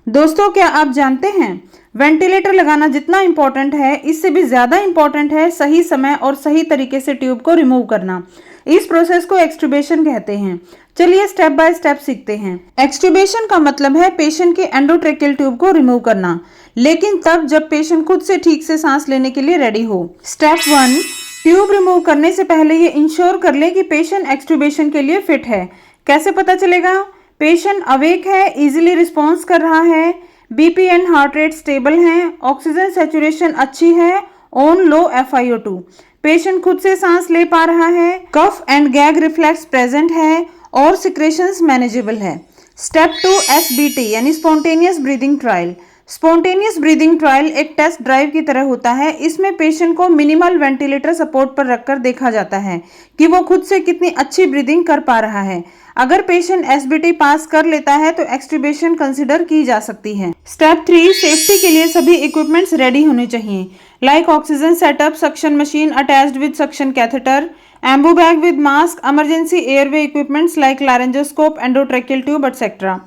दोस्तों, क्या आप जानते हैं वेंटिलेटर लगाना जितना इम्पोर्टेंट है, इससे भी ज़्यादा इम्पोर्टेंट है सही समय और सही तरीके से ट्यूब को रिमूव करना। इस प्रोसेस को एक्सट्यूबेशन कहते हैं। चलिए स्टेप बाय स्टेप सीखते हैं। एक्सट्यूबेशन का मतलब है पेशेंट के एंडोट्रेकियल ट्यूब को रिमूव करना, लेकिन तब जब पेशेंट खुद से ठीक से सांस लेने के लिए रेडी हो। स्टेप 1, ट्यूब रिमूव करने से पहले ये इंश्योर कर ले कि पेशेंट एक्सट्यूबेशन के लिए फिट है। कैसे पता चलेगा? पेशेंट अवेक है, इजीली रिस्पॉन्स कर रहा है, BP and heart rate stable हैं, ऑक्सीजन सैचुरेशन अच्छी है, ऑन लो FiO2, पेशेंट खुद से सांस ले पा रहा है, cough and gag reflex present है और सिक्रेशंस मैनेजेबल है। स्टेप 2, SBT यानी spontaneous breathing trial. Spontaneous breathing trial एक टेस्ट ड्राइव की तरह होता है। इसमें पेशेंट को मिनिमल वेंटिलेटर सपोर्ट पर रखकर देखा जाता है कि वो खुद से कितनी अच्छी ब्रीदिंग कर पा रहा है। अगर पेशेंट SBT पास कर लेता है तो एक्सट्यूबेशन कंसिडर की जा सकती है। स्टेप 3, सेफ्टी के लिए सभी इक्विपमेंट्स रेडी होने चाहिए, like oxygen setup, suction machine attached with suction catheter, Ambu bag with mask, emergency airway equipments like laryngoscope, endotracheal tube etcetera.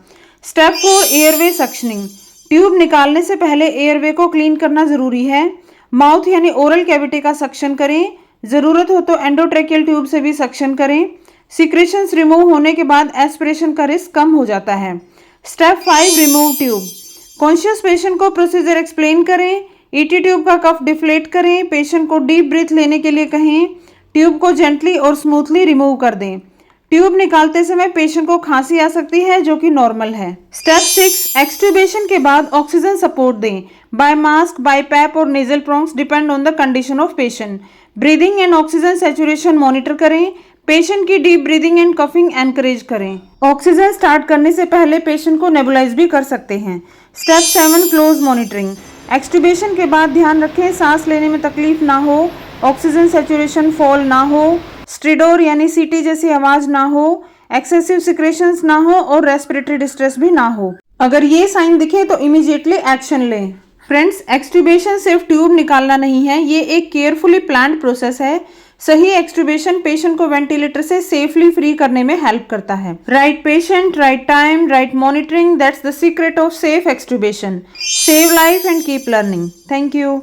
Step 4, airway suctioning. Tube निकालने से पहले एयरवे को क्लीन करना जरूरी है। माउथ यानी ओरल कैविटी का सक्शन करें, जरूरत हो तो एंडोट्रेकियल ट्यूब से भी सक्शन करें। सिक्रेशंस रिमूव होने के बाद एस्पिरेशन का रिस्क कम हो जाता है। Step 5, remove tube. Conscious patient को प्रोसीजर एक्सप्लेन करें, ET ट्यूब का कफ डिफ्लेट करें, पेशेंट को डीप ब्रीथ लेने के लिए कहें, ट्यूब को जेंटली और स्मूथली रिमूव कर दें। ट्यूब निकालते समय पेशेंट को खांसी आ सकती है, जो कि नॉर्मल है। स्टेप 6, एक्सट्यूबेशन के बाद ऑक्सीजन सपोर्ट दें, बाय मास्क, बाय पैप और nasal prongs, depend on the condition of patient. Breathing and oxygen saturation monitor करें, पेशेंट की deep breathing and coughing encourage करें। ऑक्सीजन स्टार्ट करने से पहले पेशेंट को नेबुलाइज भी कर सकते हैं। Step 7, close monitoring. एक्सट्यूबेशन के बाद ध्यान रखें सांस लेने में तकलीफ ना हो, ऑक्सीजन सैचुरेशन फॉल ना हो, स्ट्रिडोर यानी सीटी जैसी आवाज ना हो, एक्सेसिव सिक्रेशंस ना हो और रेस्पिरेटरी डिस्ट्रेस भी ना हो। अगर ये साइन दिखे तो इमीडिएटली एक्शन लें। फ्रेंड्स, एक्सट्यूबेशन सिर्फ ट्यूब निकालना नहीं है, ये एक केयरफुली प्लान्ड प्रोसेस है। सही एक्सट्यूबेशन पेशेंट को वेंटिलेटर से सेफली फ्री करने में हेल्प करता है। Right patient, right time, right monitoring, that's the secret of safe extubation. Save life and keep learning. Thank you.